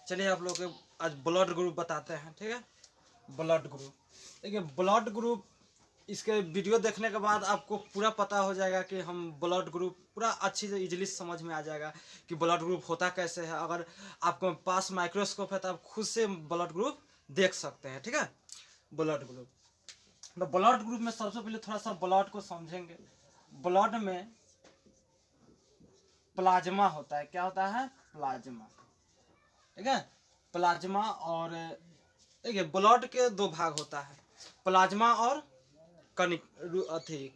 चलिए आप लोग को आज ब्लड ग्रुप बताते हैं। ठीक है, ब्लड ग्रुप। देखिए ब्लड ग्रुप, इसके वीडियो देखने के बाद आपको पूरा पता हो जाएगा कि हम ब्लड ग्रुप पूरा अच्छी से इजीली समझ में आ जाएगा कि ब्लड ग्रुप होता कैसे है। अगर आपके पास माइक्रोस्कोप है तो आप खुद से ब्लड ग्रुप देख सकते हैं। ठीक है, ब्लड ग्रुप। तो ब्लड ग्रुप में सबसे पहले थोड़ा सा ब्लड को समझेंगे। ब्लड में प्लाज्मा होता है। क्या होता है? प्लाज्मा। ठीक है, प्लाज्मा। और देखिए ब्लड के दो भाग होता है, प्लाज्मा और कनिक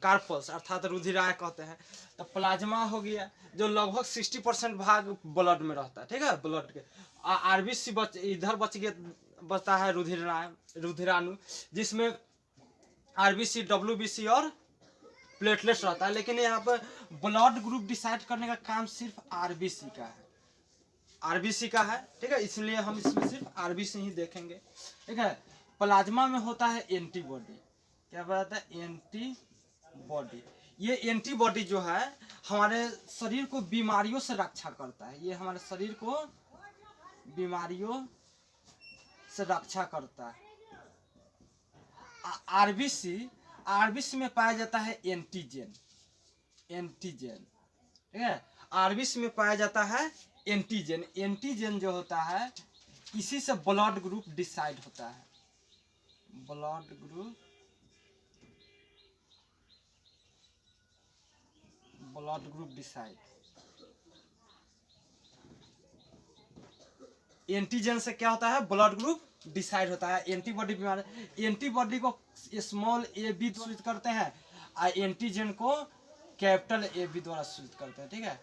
कार्पल्स अर्थात रुधिराय कहते हैं। तो प्लाज्मा हो गया जो लगभग 60% भाग ब्लड में रहता है। ठीक है, ब्लड के आरबीसी इधर बचता है रुधिराणु, जिसमें आरबीसी, डब्ल्यूबीसी और प्लेटलेट्स रहता है। लेकिन यहाँ पर ब्लड ग्रुप डिसाइड करने का काम सिर्फ आरबीसी का है, आरबीसी का है। ठीक है, इसलिए हम इसमें सिर्फ आरबीसी ही देखेंगे। ठीक है, प्लाज्मा में होता है एंटीबॉडी। क्या बताता है? एंटीबॉडी। ये एंटीबॉडी जो है हमारे शरीर को बीमारियों से रक्षा करता है। ये हमारे शरीर को बीमारियों से रक्षा करता है। आरबीसी, आरबीसी में पाया जाता है एंटीजन। एंटीजन। ठीक है, आरबीसी में पाया जाता है एंटीजन। एंटीजन जो होता है इसी से ब्लड ग्रुप डिसाइड होता है। Blood group, blood group decide. Antigen से क्या होता है? ब्लड ग्रुप डिसाइड होता है। एंटीबॉडी बीमारी, एंटीबॉडी को स्मॉल ए बी सूचित करते हैं और एंटीजन को कैपिटल ए बी द्वारा सूचित करते हैं। ठीक है,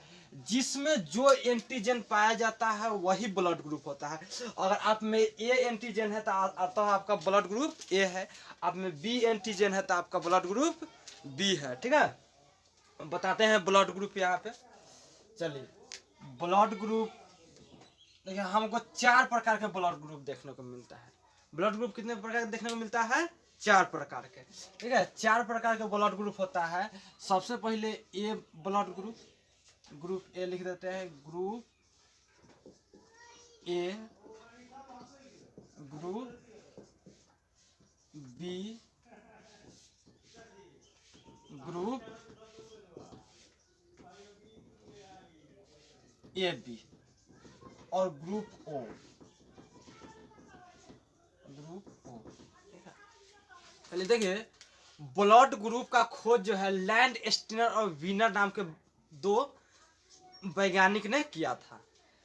जिसमें जो एंटीजन पाया जाता है वही ब्लड ग्रुप होता है। अगर आप में ए एंटीजन है तो आपका ब्लड ग्रुप ए है, आप में बी एंटीजन है तो आपका ब्लड ग्रुप बी है। ठीक है, बताते हैं ब्लड ग्रुप यहाँ पे। चलिए ब्लड ग्रुप, देखिए हमको 4 प्रकार के ब्लड ग्रुप देखने को मिलता है। ब्लड ग्रुप कितने प्रकार के देखने को मिलता है? 4 प्रकार के। ठीक है, 4 प्रकार के ब्लड ग्रुप होता है। सबसे पहले A blood group, group A लिख देते हैं। Group A, group B, group A B और ग्रुप ओ। Group O. चलिए देखिए ब्लड ग्रुप का खोज जो है लैंड स्टीनर और वीनर नाम के 2 वैज्ञानिक ने किया था।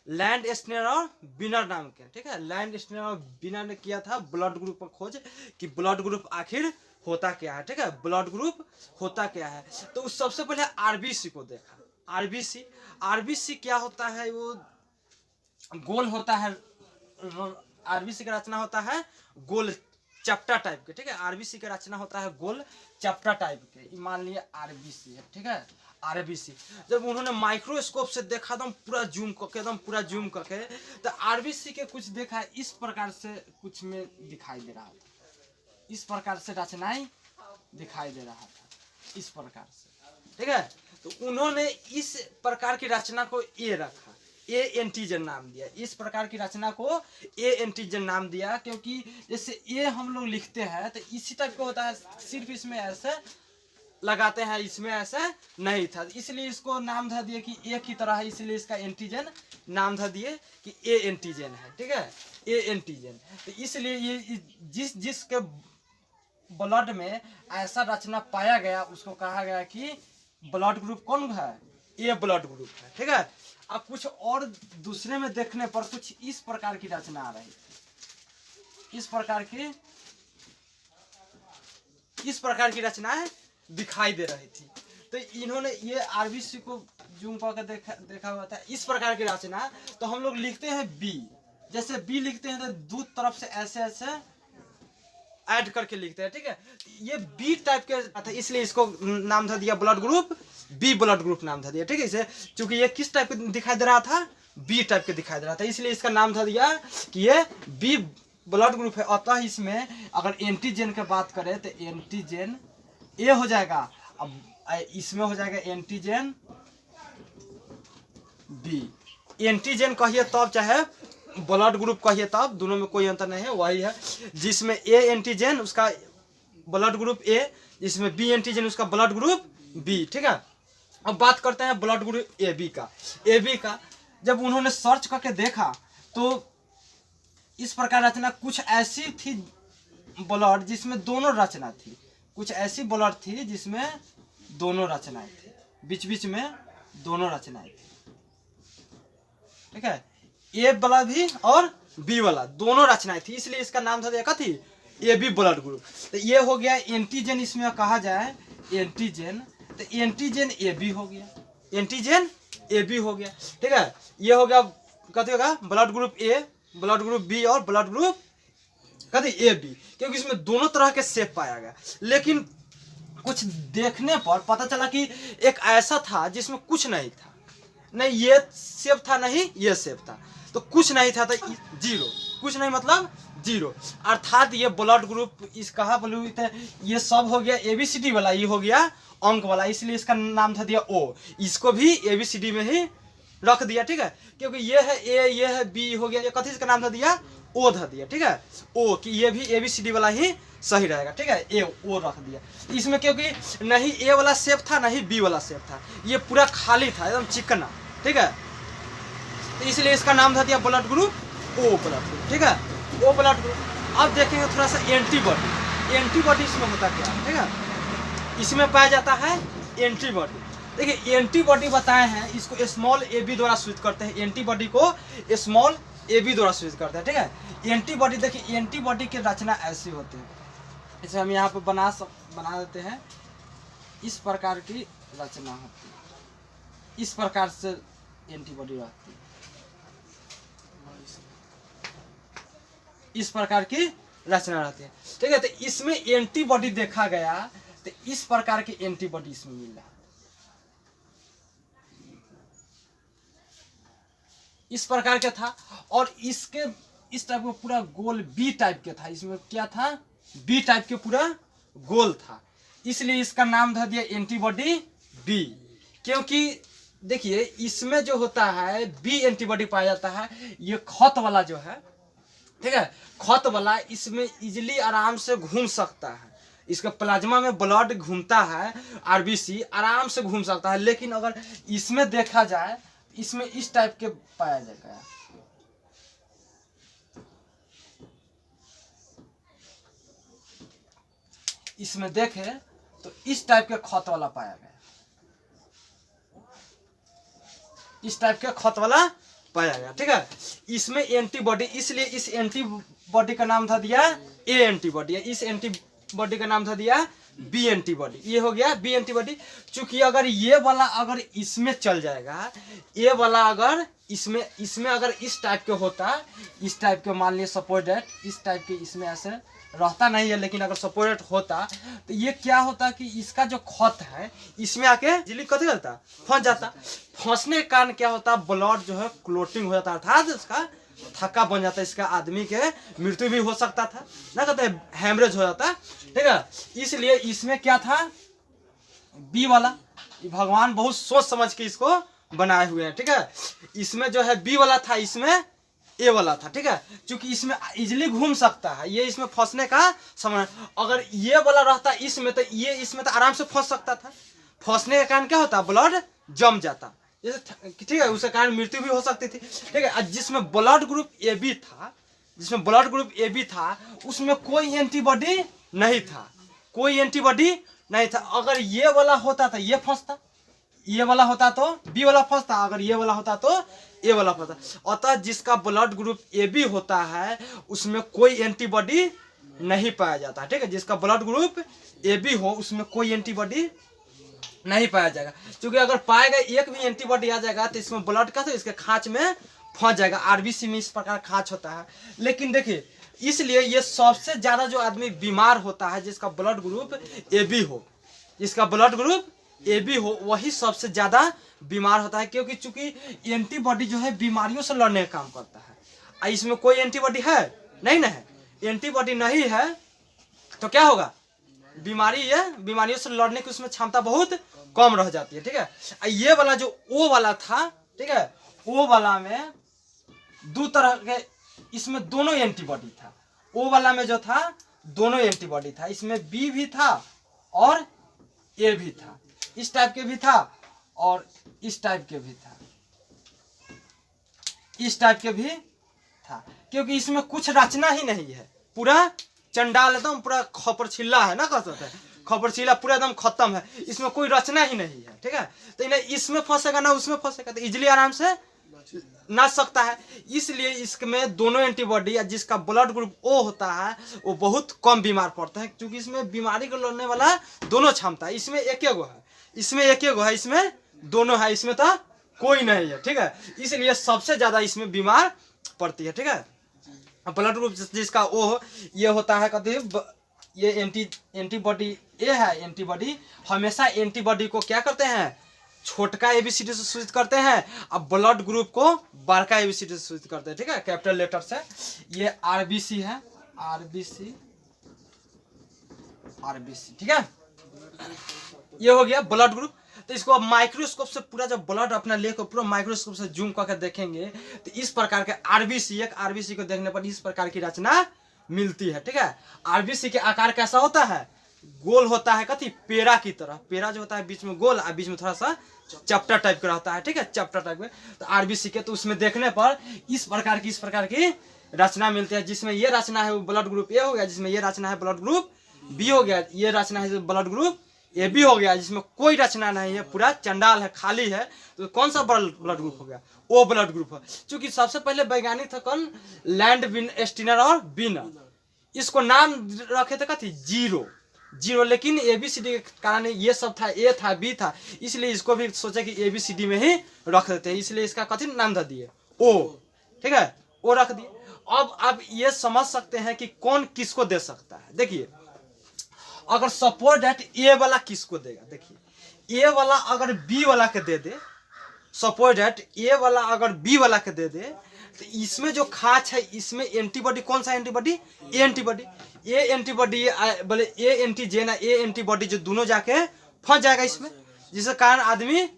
लैंड स्टीनर और वीनर नाम के। ठीक है, लैंड स्टीनर और वीनर ने किया था ब्लड ग्रुप का खोज कि ब्लड ग्रुप आखिर होता क्या है। ठीक है, ब्लड ग्रुप होता क्या है। तो सबसे पहले आरबीसी को देखा। आरबीसी, आरबीसी क्या होता है? वो गोल होता है। आरबीसी का रचना होता है गोल चपटा टाइप के। ठीक है, आरबीसी का रचना होता है गोल चपटा टाइप के। मान लिया आरबीसी है। ठीक है, आरबीसी जब उन्होंने माइक्रोस्कोप से देखा एकदम पूरा जूम करके, एकदम पूरा जूम करके, तो आरबीसी के कुछ देखा इस प्रकार से, कुछ में दिखाई दे रहा था, इस प्रकार से रचनाएं दिखाई दे रहा था, इस प्रकार से। ठीक है, तो उन्होंने इस प्रकार की रचना को ए रखा, ए एंटीजन नाम दिया। इस प्रकार की रचना को ए एंटीजन नाम दिया क्योंकि जैसे ए हम लोग लिखते हैं तो इसी टाइप का होता है, सिर्फ इसमें ऐसे लगाते हैं, इसमें ऐसे नहीं था, इसलिए इसको नाम था दिए कि ए की तरह है, इसलिए इसका एंटीजन नाम था दिए कि ए एंटीजन है। ठीक है, ए एंटीजन। तो इसलिए ये जिसके ब्लड में ऐसा रचना पाया गया उसको कहा गया कि ब्लड ग्रुप कौन है? ए ब्लड ग्रुप है। ठीक है, अब कुछ और दूसरे में देखने पर कुछ इस प्रकार की रचना आ रही, इस प्रकार की रचनाएं दिखाई दे रही थी। तो इन्होंने ये आरबीसी को जूम करके देखा हुआ था, इस प्रकार की रचना। तो हम लोग लिखते हैं बी, जैसे बी लिखते हैं तो दूसरी तरफ से ऐसे ऐसे ऐड करके लिखते हैं। ठीक है, ये बी टाइप के था, इसलिए इसको नाम था दिया blood group B, blood group नाम था दिया। ठीक है, इसे चूंकि ये किस टाइप के दिखाई दे रहा था? बी टाइप के दिखाई दे रहा था, इसलिए इसका नाम था दिया कि ये बी ब्लड ग्रुप है। अतः इसमें अगर एंटीजन की बात करें तो एंटीजन ए हो जाएगा, अब इसमें हो जाएगा एंटीजन बी। एंटीजन कहिए तब चाहे ब्लड ग्रुप कहिए तब, दोनों में कोई अंतर नहीं है, वही है। जिसमें ए एंटीजन उसका ब्लड ग्रुप ए, जिसमें बी एंटीजन उसका ब्लड ग्रुप बी, ठीक है। अब बात करते हैं ब्लड ग्रुप ए बी का। ए बी का जब उन्होंने सर्च करके देखा तो इस प्रकार रचना कुछ ऐसी थी ब्लड जिसमें दोनों रचना थी, कुछ ऐसी ब्लड थी जिसमें दोनों रचनाएं थी, बीच बीच में दोनों रचनाएं थी, ठीक है। ए वाला भी और बी वाला दोनों रचनाएं थी, इसलिए इसका नाम था क्या थी, ए बी ब्लड ग्रुप। तो ये हो गया एंटीजन, इसमें कहा जाए एंटीजन, तो एंटीजन ए बी हो गया, एंटीजन ए बी हो गया, ठीक है। ये हो गया कथी होगा blood group A, blood group B और ब्लड ग्रुप कथी ए बी, क्योंकि इसमें दोनों तरह के शेप पाया गया। लेकिन कुछ देखने पर पता चला कि एक ऐसा था जिसमें कुछ नहीं था, नहीं ये शेप था नहीं ये शेप था, तो कुछ नहीं था तो जीरो, कुछ नहीं मतलब जीरो, अर्थात ये ब्लड ग्रुप इस कहा बोलू, ये सब हो गया ABCD वाला, ये हो गया अंक वाला, इसलिए इसका नाम था दिया O, इसको भी ABCD में ही रख दिया, ठीक है। क्योंकि ये है A, ये है B हो गया, ये कथी इसका नाम था दिया O था दिया, ठीक है। O कि ये भी ABCD वाला ही सही रहेगा, ठीक है, A O रख दिया। इसमें क्योंकि नहीं A वाला शेप था नहीं B वाला शेप था, ये पूरा खाली था एकदम चिकना, ठीक है, तो इसलिए इसका नाम था दिया blood group O blood group, ठीक है, O ब्लड ग्रुप। अब देखेंगे थोड़ा सा एंटीबॉडी, एंटीबॉडी इसमें होता क्या है, ठीक है, इसमें पाया जाता है एंटीबॉडी। देखिए एंटीबॉडी बताए हैं, इसको स्मॉल AB द्वारा सूचित करते हैं, एंटीबॉडी को स्मॉल AB द्वारा सूचित करते हैं, ठीक है। एंटीबॉडी देखिए एंटीबॉडी की रचना ऐसी होती है, इसे हम यहाँ पे बना देते हैं, इस प्रकार की रचना होती है, इस प्रकार से एंटीबॉडी रहती है, इस प्रकार की रचना रहती है, ठीक है। तो इसमें एंटीबॉडी देखा गया, तो इस प्रकार की एंटीबॉडी इसमें मिल रहा है, इस प्रकार का था, और इसके इस टाइप का पूरा गोल बी टाइप के था, इसमें क्या था बी टाइप के पूरा गोल था, इसलिए इसका नाम था दिया एंटीबॉडी बी। क्योंकि देखिए इसमें जो होता है बी एंटीबॉडी पाया जाता है, ये खत वाला जो है, ठीक है, खत वाला इसमें इजिली आराम से घूम सकता है, इसका प्लाज्मा में ब्लड घूमता है, RBC आराम से घूम सकता है। लेकिन अगर इसमें देखा जाए, इसमें इस टाइप के पाया जाएगा, इसमें देखे तो इस टाइप के खत वाला पाया गया, इस टाइप के खत वाला पाया गया, ठीक है। इसमें एंटीबॉडी, इसलिए इस एंटीबॉडी का नाम था दिया ए एंटीबॉडी, इस एंटीबॉडी का नाम था दिया बी एंटीबॉडी, ये हो गया बी एंटीबॉडी। चूंकि अगर ये वाला अगर इसमें चल जाएगा, ये वाला अगर इसमें अगर इस टाइप के होता, इस टाइप के मान लिया सपोर्टेड, इस टाइप के इसमें ऐसे रहता नहीं है, लेकिन अगर सपोर्टेड होता तो ये क्या होता कि इसका जो खत है इसमें आके जिली कथी करता फंस जाता, फंसने के कारण क्या होता ब्लड जो है क्लोटिंग हो जाता, अर्थात इसका थक्का बन जाता, इसका आदमी के मृत्यु भी हो सकता था, ना कहते हेमरेज हो जाता, ठीक है। इसलिए इसमें क्या था बी वाला, भगवान बहुत सोच समझ के इसको बनाए हुए हैं, ठीक है। इसमें जो है बी वाला था, इसमें ए वाला था, ठीक है। क्योंकि इसमें इजिली घूम सकता है, ये इसमें फंसने का समय, अगर ये वाला रहता इसमें तो ये इसमें तो आराम से फंस सकता था, फंसने के कारण क्या होता ब्लड जम जाता, ठीक है, उसके कारण मृत्यु भी हो सकती थी, ठीक है। जिसमें ब्लड ग्रुप AB था, जिसमें ब्लड ग्रुप AB था, उसमें कोई एंटीबॉडी नहीं था, कोई एंटीबॉडी नहीं था। अगर ये वाला होता तो ये फंसता, ये वाला होता तो बी वाला फंसता, अगर ये वाला होता तो ए वाला फंसता। अतः जिसका ब्लड ग्रुप AB होता है उसमें कोई एंटीबॉडी नहीं पाया जाता, ठीक है। जिसका ब्लड ग्रुप AB हो उसमें कोई एंटीबॉडी नहीं पाया जाएगा, क्योंकि अगर पाएगा एक भी एंटीबॉडी आ जाएगा तो इसमें ब्लड का तो इसके खांच में फंस जाएगा, RBC में इस प्रकार खांच होता है। लेकिन देखिए इसलिए ये सबसे ज्यादा जो आदमी बीमार होता है जिसका ब्लड ग्रुप AB हो, जिसका ब्लड ग्रुप AB हो वही सबसे ज्यादा बीमार होता है, क्योंकि चूंकि एंटीबॉडी जो है बीमारियों से लड़ने का काम करता है, इसमें कोई एंटीबॉडी है नहीं ना है, एंटीबॉडी नहीं है तो क्या होगा बीमारी है, बीमारियों से लड़ने की उसमें क्षमता बहुत कम रह जाती है, ठीक है। ये वाला जो O वाला था, ठीक है, O वाला में दो तरह के इसमें दोनों एंटीबॉडी था। ओ वाला में जो था दोनों एंटीबॉडी था, इसमें बी भी था और ए भी था, इस टाइप के भी था और इस टाइप के भी था, इस टाइप के भी था। क्योंकि इसमें कुछ रचना ही नहीं है, पूरा चंडाल एकदम पूरा खपरछिल्ला है ना, कह सकते हैं खपरछिल्ला पूरा एकदम खत्म है, इसमें कोई रचना ही नहीं है। ठीक है, तो इन्हें इसमें फंसेगा ना उसमें फंसेगा, तो इजिली आराम से नाच सकता है। इसलिए इसमें दोनों एंटीबॉडी जिसका ब्लड ग्रुप ओ होता है वो बहुत कम बीमार पड़ता है, क्योंकि इसमें बीमारी को लड़ने वाला दोनों क्षमता है। इसमें एक गो है, इसमें एक गो है, इसमें दोनों है, इसमें तो कोई नहीं है। ठीक है, इसलिए सबसे ज्यादा इसमें बीमार पड़ती है। ठीक है, ब्लड ग्रुप जिसका ओ ये होता है कभी ये एंटीबॉडी ए है, एंटीबॉडी हमेशा एंटीबॉडी को क्या करते हैं, छोटका एबीसीडी से सूचित करते हैं, अब ब्लड ग्रुप को बड़का एबीसीडी से सूचित करते हैं। ठीक है, कैपिटल लेटर से। ये आरबीसी है, आरबीसी, आरबीसी। ठीक है, ये हो गया ब्लड ग्रुप। तो इसको अब माइक्रोस्कोप से पूरा जब ब्लड अपना लेकर पूरा माइक्रोस्कोप से जूम करके देखेंगे तो इस प्रकार के आरबीसी, एक आरबीसी को देखने पर इस प्रकार की रचना मिलती है। ठीक है, आरबीसी के आकार कैसा होता है, गोल होता है, कथी पेड़ा की तरह, पेड़ा जो होता है बीच में गोल और बीच में थोड़ा सा चपटा टाइप का रहता है। ठीक है, चपटा टाइप का। तो आरबीसी के तो उसमें देखने पर इस प्रकार की रचना मिलती है, जिसमें ये रचना है वो ब्लड ग्रुप ए हो गया, जिसमें ये रचना है ब्लड ग्रुप बी हो गया, ये रचना है ब्लड ग्रुप ए बी हो गया, जिसमें कोई रचना नहीं है, पूरा चंडाल है, खाली है। तो कौन सा ब्लड ग्रुप हो गया, ओ ब्लड ग्रुप है। क्योंकि सबसे पहले वैज्ञानिक थे कौन, लैंड स्टीनर और बीनर, इसको नाम रखे थे कथी, जीरो, लेकिन एबीसीडी के कारण ये सब था, ए था बी था, इसलिए इसको भी सोचे कि एबीसीडी में ही रख देते हैं, इसलिए इसका कथी नाम दे दिए ओ। ठीक है, ओ रख दिए। अब आप ये समझ सकते हैं कि कौन किसको दे सकता है। देखिए, अगर सपोज दैट ए वाला किसको देगा, देखिए ए वाला अगर बी वाला के दे दे, सपोज दैट ए वाला अगर बी वाला के दे दे, तो इसमें जो खाच है, इसमें एंटीबॉडी कौन सा एंटीबॉडी, ए एंटीबॉडी, ए एंटीबॉडी बोले ए एंटीजन है, ए एंटीबॉडी जो दोनों जाके फंस जाएगा इसमें, जिसके कारण आदमी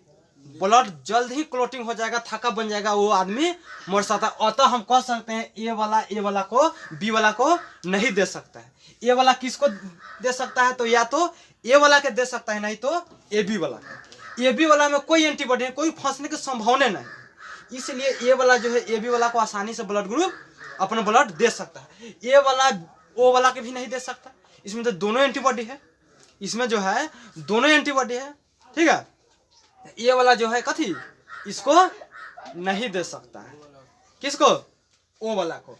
ब्लड जल्द ही क्लोटिंग हो जाएगा, थका बन जाएगा, वो आदमी मर सकता है। अतः हम कह सकते हैं ए वाला को बी वाला को नहीं दे सकता है। ए वाला किसको दे सकता है, तो या तो ए वाला के दे सकता है, नहीं तो ए बी वाला। ए बी वाला में कोई एंटीबॉडी नहीं, कोई फंसने की संभावना नहीं, इसलिए ए वाला जो है ए बी वाला को आसानी से ब्लड ग्रुप अपना ब्लड दे सकता है। ए वाला ओ वाला के भी नहीं दे सकता, इसमें तो दोनों एंटीबॉडी है, इसमें जो है दोनों एंटीबॉडी है। ठीक है, ये वाला जो है कथी, इसको नहीं दे सकता है, किसको, ओ वाला को।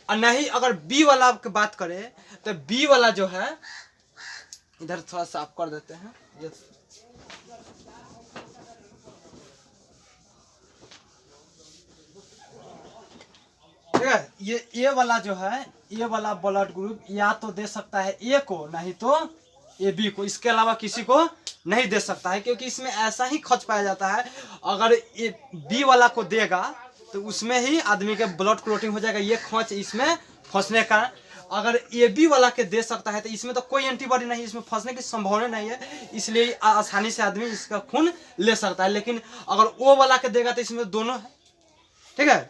और नहीं अगर बी वाला की बात करें तो बी वाला जो है, इधर थोड़ा साफ कर देते हैं, ये ठीक है, ये ए वाला जो है, ए वाला ब्लड ग्रुप या तो दे सकता है ए को, नहीं तो ए बी को, इसके अलावा किसी को नहीं दे सकता है, क्योंकि इसमें ऐसा ही खर्च पाया जाता है। अगर ए बी वाला को देगा तो उसमें ही आदमी के ब्लड क्लोटिंग हो जाएगा, ये खर्च इसमें फंसने का। अगर ए बी वाला के दे सकता है तो इसमें तो कोई एंटीबॉडी नहीं, इसमें फंसने की संभावना नहीं है, इसलिए आसानी से आदमी इसका खून ले सकता है। लेकिन अगर ओ वाला के देगा तो इसमें दोनों है। ठीक है,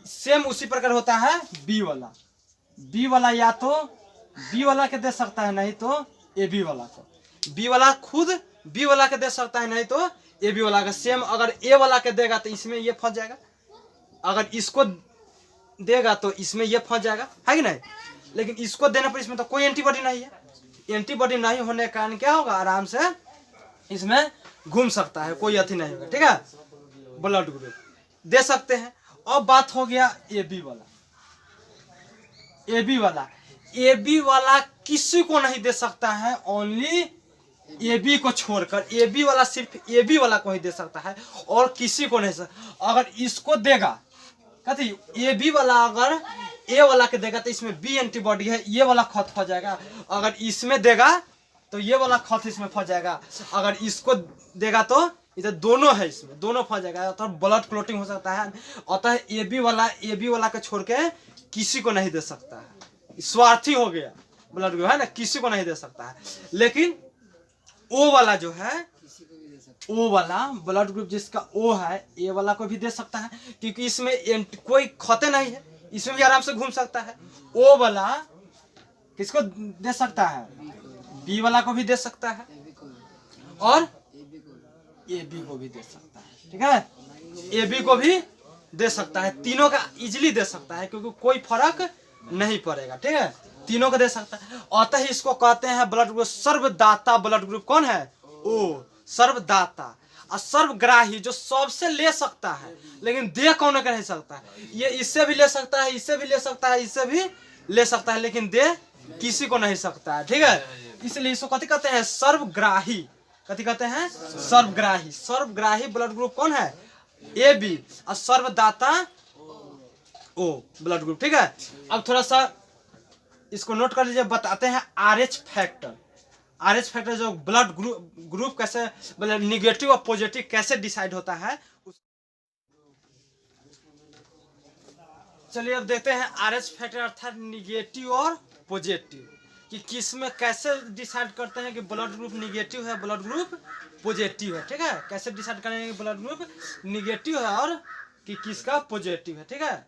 सेम उसी प्रकार होता है बी वाला, बी वाला या तो बी वाला के दे सकता है, नहीं तो ए बी वाला को, बी वाला खुद बी वाला के दे सकता है, नहीं तो ए बी वाला का। सेम अगर ए वाला के देगा तो इसमें ये फंस जाएगा, अगर इसको देगा तो इसमें ये फंस जाएगा, है कि नहीं। लेकिन इसको देने पर इसमें तो कोई एंटीबॉडी नहीं है, एंटीबॉडी नहीं होने के कारण क्या होगा, आराम से इसमें घूम सकता है, कोई अथी नहीं होगा। ठीक है, ब्लड ग्रुप दे सकते हैं। अब बात हो गया ए बी वाला, ए बी वाला, ए बी वाला किसी को नहीं दे सकता है, ओनली ए बी को छोड़कर, ए बी वाला सिर्फ ए बी वाला को ही दे सकता है और किसी को नहीं सकता। अगर इसको देगा कथी, ए बी वाला अगर ए वाला के देगा तो इसमें बी एंटीबॉडी है, ये वाला खत फंस जाएगा। अगर इसमें देगा तो ये वाला खत इसमें फंस जाएगा, अगर इसको देगा तो इधर दोनों है, इसमें दोनों फंस जाएगा, अतः ब्लड क्लोटिंग हो सकता है। अतः ए बी वाला के छोड़ के किसी को नहीं दे सकता है, स्वार्थी हो गया ब्लड ग्रुप है ना, किसी को नहीं दे सकता है। लेकिन ओ वाला जो है ओ वाला ब्लड ग्रुप जिसका ओ है ए वाला को भी दे सकता है, क्योंकि इसमें कोई खते नहीं है, इसमें भी आराम से घूम सकता है। ओ वाला किसको दे सकता है, बी वाला को भी दे सकता है और ए बी को भी दे सकता है। ठीक है, ए बी को भी दे सकता है, तीनों का इजिली दे सकता है क्योंकि कोई फर्क नहीं पड़ेगा। ठीक है, तीनों को दे सकता है। अतः इसको कहते हैं ब्लड ग्रुप सर्वदाता ब्लड ग्रुप। कौन है, ओ सर्वदाता। और सर्वग्राही जो सबसे ले सकता है लेकिन दे कौन का नहीं सकता है। ये इससे भी ले सकता है, इससे भी ले सकता है, इससे भी ले सकता है, लेकिन दे किसी को नहीं सकता है। ठीक है, इसलिए इसको कथी कहते हैं, सर्वग्राही। कथी कहते हैं, सर्वग्राही। सर्वग्राही ब्लड ग्रुप कौन है, ए बी। और सर्वदाता ओ ब्लड ग्रुप। ठीक है, अब थोड़ा सा इसको नोट कर लीजिए। बताते हैं RH फैक्टर। RH फैक्टर जो ब्लड ग्रुप कैसे मतलब निगेटिव और पॉजिटिव कैसे डिसाइड होता है। चलिए अब देखते हैं RH फैक्टर अर्थात निगेटिव और पॉजिटिव कि किस में कैसे डिसाइड करते हैं कि ब्लड ग्रुप निगेटिव है ब्लड ग्रुप पॉजिटिव है। ठीक है, कैसे डिसाइड करेंगे कि ब्लड ग्रुप निगेटिव है और कि किसका पॉजिटिव है। ठीक है,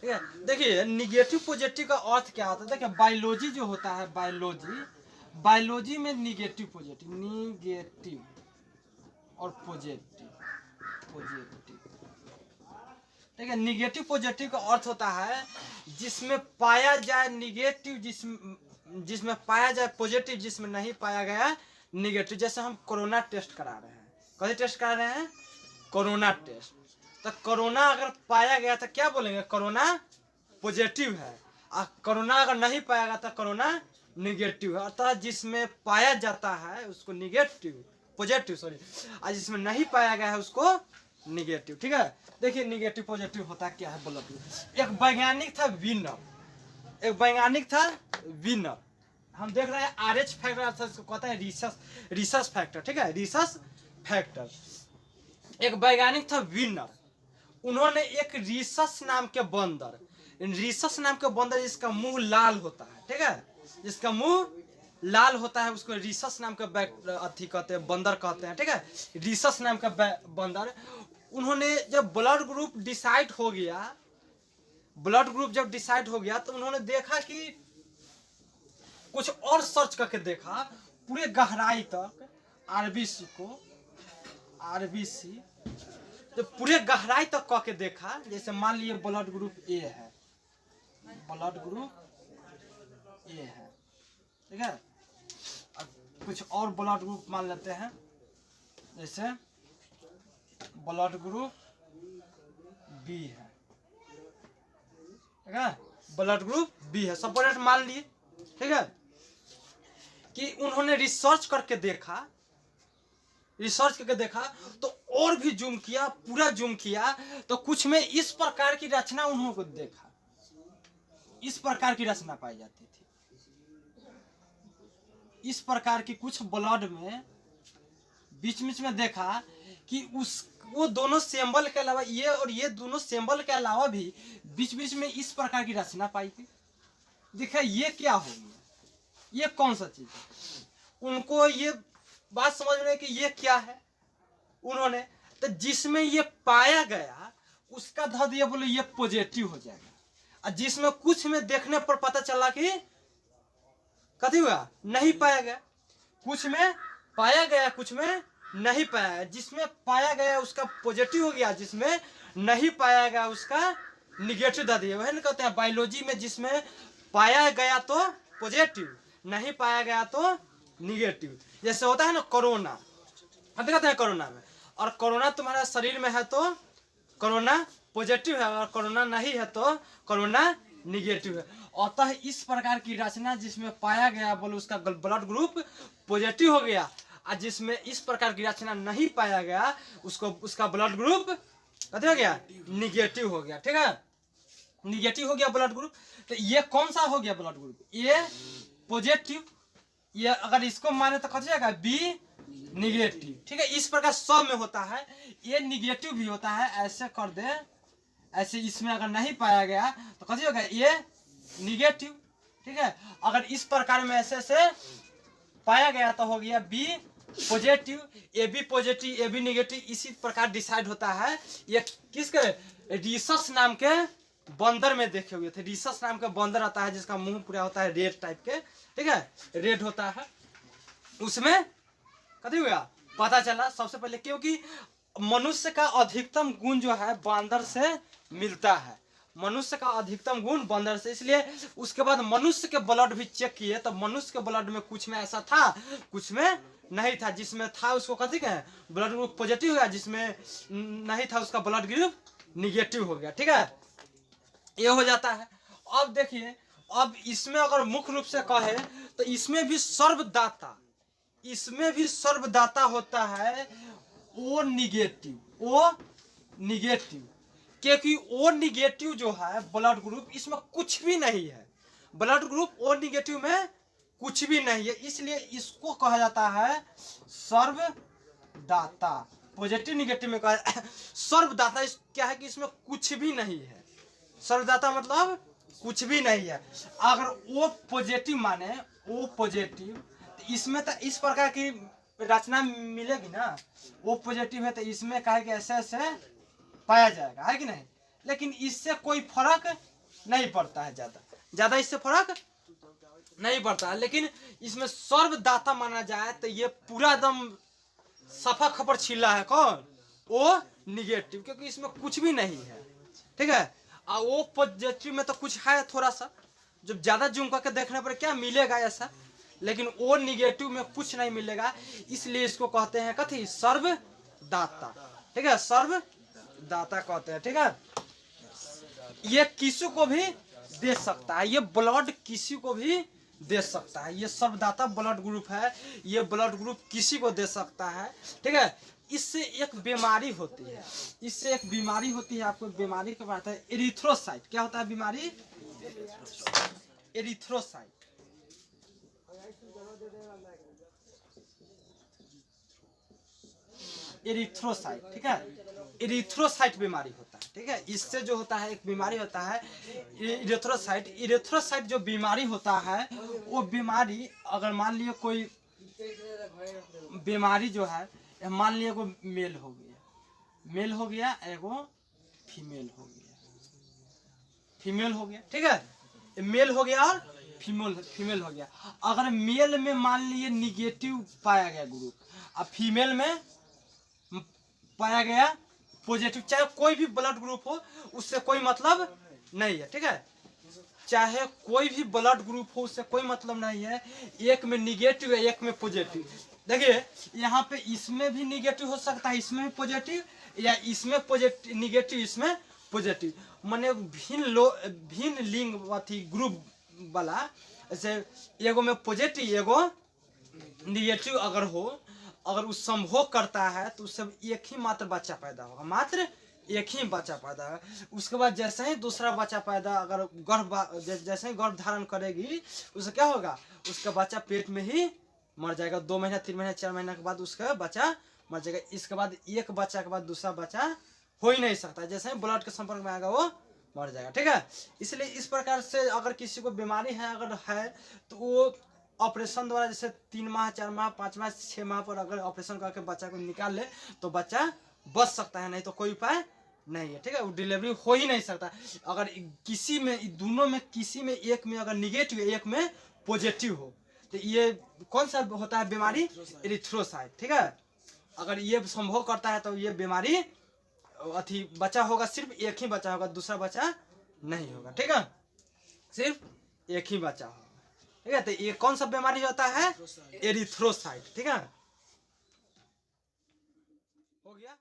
ठीक है, देखिए निगेटिव पॉजिटिव का अर्थ क्या होता है। देखिए बायोलॉजी जो होता है, बायोलॉजी में निगेटिव पॉजिटिव, निगेटिव और पॉजिटिव। ठीक है, निगेटिव पॉजिटिव का अर्थ होता है जिसमें पाया जाए निगेटिव, जिसमें पाया जाए पॉजिटिव, जिसमें नहीं पाया गया निगेटिव। जैसे हम कोरोना टेस्ट करा रहे हैं, कौन टेस्ट करा रहे हैं, कोरोना टेस्ट। तो कोरोना अगर पाया गया तो क्या बोलेंगे, कोरोना पॉजिटिव है। और कोरोना अगर नहीं पाया गया तो कोरोना निगेटिव है। अर्थात जिसमें पाया जाता है उसको निगेटिव, पॉजिटिव सॉरी, और जिसमें नहीं पाया गया है उसको निगेटिव। ठीक है, देखिए निगेटिव पॉजिटिव होता क्या है ब्लड ग्रुप। एक वैज्ञानिक था विनर, हम देख रहे हैं RH फैक्टर अर्थात इसको कहता है रिसर्च फैक्टर। ठीक है, रिसर्च फैक्टर। एक वैज्ञानिक था विनर, उन्होंने एक रिसस नाम के बंदर, जिसका मुंह लाल होता है। ठीक है, जिसका मुंह लाल होता है उसको रिसस नाम का अथी कहते हैं, बंदर कहते हैं। ठीक है, रिसस नाम का बंदर। उन्होंने जब ब्लड ग्रुप डिसाइड हो गया तो उन्होंने देखा कि कुछ और सर्च करके देखा पूरे गहराई तक आरबीसी तो पूरे गहराई तक कह के देखा। जैसे मान लिए ब्लड ग्रुप ए है, ठीक है, अब कुछ और ब्लड ग्रुप मान लेते हैं, जैसे ब्लड ग्रुप बी है। ठीक है, ब्लड ग्रुप बी है, सेपरेट मान लिए। ठीक है, कि उन्होंने रिसर्च करके देखा तो और भी जूम किया, पूरा जूम किया तो कुछ में इस प्रकार की रचना उन्होंने देखा, इस प्रकार की रचना पाई जाती थी। इस प्रकार की कुछ ब्लड में बीच में देखा कि वो दोनों सिंबल के अलावा ये और ये दोनों सिंबल के अलावा भी बीच में इस प्रकार की रचना पाई थी। देखा ये क्या हो गया, ये कौन सा चीज है। उनको ये बात समझ में कि ये क्या है। उन्होंने तो जिसमें ये पाया गया उसका धर दिया, बोले ये पॉजिटिव हो जाएगा। और जिसमें कुछ में देखने पर पता चला कि कथी हुआ, नहीं पाया गया, कुछ में पाया गया कुछ में नहीं पाया गया। जिसमें पाया गया उसका पॉजिटिव हो गया, जिसमें नहीं पाया गया उसका निगेटिव दे दिया। वही ना कहते हैं बायोलॉजी में, जिसमें पाया गया तो पॉजिटिव, नहीं पाया गया तो निगेटिव। जैसे होता है ना कोरोना, हम कहते हैं कोरोना में, और कोरोना तुम्हारा शरीर में है तो कोरोना पॉजिटिव है, और कोरोना नहीं है तो कोरोना निगेटिव है। अतः इस प्रकार की रचना जिसमें पाया गया बोलो उसका ब्लड ग्रुप पॉजिटिव हो गया, और जिसमें इस प्रकार की रचना नहीं पाया गया उसका ब्लड ग्रुप कथी हो गया, निगेटिव हो गया। ठीक है, निगेटिव हो गया ब्लड ग्रुप। तो ये कौन सा हो गया ब्लड ग्रुप, ये पॉजिटिव। ये अगर इसको माने तो कथी जाएगा, बी निगेटिव। ठीक है, इस प्रकार सब में होता है, ये निगेटिव भी होता है। ऐसे कर दे, ऐसे इसमें अगर नहीं पाया गया तो कथी होगा, ये निगेटिव। ठीक है, अगर इस प्रकार में ऐसे से पाया गया तो हो गया B positive, A B positive, A B negative, इसी प्रकार डिसाइड होता है। ये किसके, रीसस नाम के बंदर में देखे हुए थे। रीसस नाम का बंदर आता है जिसका मुंह पूरा होता है रेड टाइप के, ठीक है, रेड होता है। उसमें कथी हुआ पता चला सबसे पहले, क्योंकि मनुष्य का अधिकतम गुण जो है बंदर से मिलता है। मनुष्य का अधिकतम गुण बंदर से, इसलिए उसके बाद मनुष्य के ब्लड भी चेक किए तो मनुष्य के ब्लड में कुछ में ऐसा था, कुछ में नहीं था। जिसमें था उसको कथी कहें, ब्लड ग्रुप पॉजिटिव हो गया, जिसमें नहीं था उसका ब्लड ग्रुप निगेटिव हो गया, ठीक है, ये हो जाता है। अब देखिए, अब इसमें अगर मुख्य रूप से कहे तो इसमें भी सर्वदाता, इसमें भी सर्वदाता होता है ओ निगेटिव, ओ निगेटिव, क्योंकि ओ निगेटिव जो है ब्लड ग्रुप, इसमें कुछ भी नहीं है। ब्लड ग्रुप ओ निगेटिव में कुछ भी नहीं है, इसलिए इसको कहा जाता है सर्वदाता। पॉजिटिव निगेटिव में कहा सर्वदाता, इस क्या है कि इसमें कुछ भी नहीं है। सर्वदाता मतलब कुछ भी नहीं है। अगर ओ पॉजिटिव माने ओ पॉजिटिव, तो इसमें तो इस प्रकार की रचना मिलेगी ना। ओ पॉजिटिव है तो इसमें कहा कि ऐसे ऐसे पाया जाएगा, है कि नहीं। लेकिन इससे कोई फर्क नहीं पड़ता है, ज्यादा इससे फर्क नहीं पड़ता है। लेकिन इसमें सर्वदाता माना जाए तो ये पूरा एकदम सफा खबर छिला है कौन, ओ निगेटिव, क्योंकि इसमें कुछ भी नहीं है, ठीक है। और ओ पॉजिटिव में तो कुछ है थोड़ा सा, जब ज्यादा जूम करके देखने पर क्या मिलेगा ऐसा, लेकिन ओ निगेटिव में कुछ नहीं मिलेगा। इसलिए इसको कहते हैं कथी, सर्वदाता, ठीक है, सर्वदाता कहते हैं, ठीक है। ये किसी को भी दे सकता है, ये ब्लड किसी को भी दे सकता है। ये सर्वदाता ब्लड ग्रुप है, ये ब्लड ग्रुप किसी को दे सकता है, ठीक है। इससे एक बीमारी होती है, इससे एक बीमारी होती है, आपको बीमारी के बात है, एरिथ्रोसाइट। क्या होता है बीमारी, एरिथ्रोसाइट। एरिथ्रोसाइट, ठीक है, एरिथ्रोसाइट बीमारी होता है, ठीक है। इससे जो होता है एक बीमारी होता है एरिथ्रोसाइट। एरिथ्रोसाइट जो बीमारी होता है, वो बीमारी अगर मान लिया कोई बीमारी जो है, मान लिया कोई मेल हो गया, एगो फीमेल हो गया, ठीक है, मेल हो गया और फीमेल हो गया। अगर मेल में मान लिए निगेटिव पाया गया ग्रुप, और फीमेल में पाया गया पॉजिटिव, चाहे कोई भी ब्लड ग्रुप हो, उससे कोई मतलब नहीं है, ठीक है। चाहे कोई भी ब्लड ग्रुप हो, उससे कोई मतलब नहीं है। एक में निगेटिव है, एक में पॉजिटिव। देखिए यहाँ पे इसमें भी निगेटिव हो सकता है, इसमें भी पॉजिटिव, या इसमें पॉजिटिव निगेटिव, इसमें पॉजिटिव। माने भिन्न लिंग अथी ग्रुप वाला, जैसे एगो में पॉजिटिव एगो निगेटिव अगर हो, अगर वो संभोग करता है तो उससे एक ही मात्र बच्चा पैदा होगा, मात्र एक ही बच्चा पैदा है। उसके बाद जैसे ही दूसरा बच्चा पैदा, अगर जैसे ही गर्भ धारण करेगी, उससे क्या होगा, उसका बच्चा पेट में ही मर जाएगा। 2 महीना 3 महीना 4 महीना के बाद उसका बच्चा मर जाएगा। इसके बाद एक बच्चा के बाद दूसरा बच्चा हो ही नहीं सकता, जैसे ही ब्लड के संपर्क में आएगा वो मर जाएगा, ठीक है। इसलिए इस प्रकार से अगर किसी को बीमारी है अगर है तो वो ऑपरेशन द्वारा, जैसे 3 माह 4 माह 5 माह 6 माह पर अगर ऑपरेशन करके बच्चा को निकाल ले तो बच्चा बच सकता है, नहीं तो कोई उपाय नहीं है, ठीक है। वो डिलीवरी हो ही नहीं सकता। अगर किसी में, दोनों में किसी में एक में अगर निगेटिव एक में पॉजिटिव हो, तो ये कौन सा होता है बीमारी, एरिथ्रोसाइट, ठीक है। अगर ये संभव करता है तो ये बीमारी अथी बच्चा होगा, सिर्फ एक ही बच्चा होगा, दूसरा बच्चा नहीं होगा, ठीक है, सिर्फ एक ही बच्चा होगा, ठीक है। तो ये कौन सा बीमारी होता है, एरिथ्रोसाइट, ठीक है, हो गया।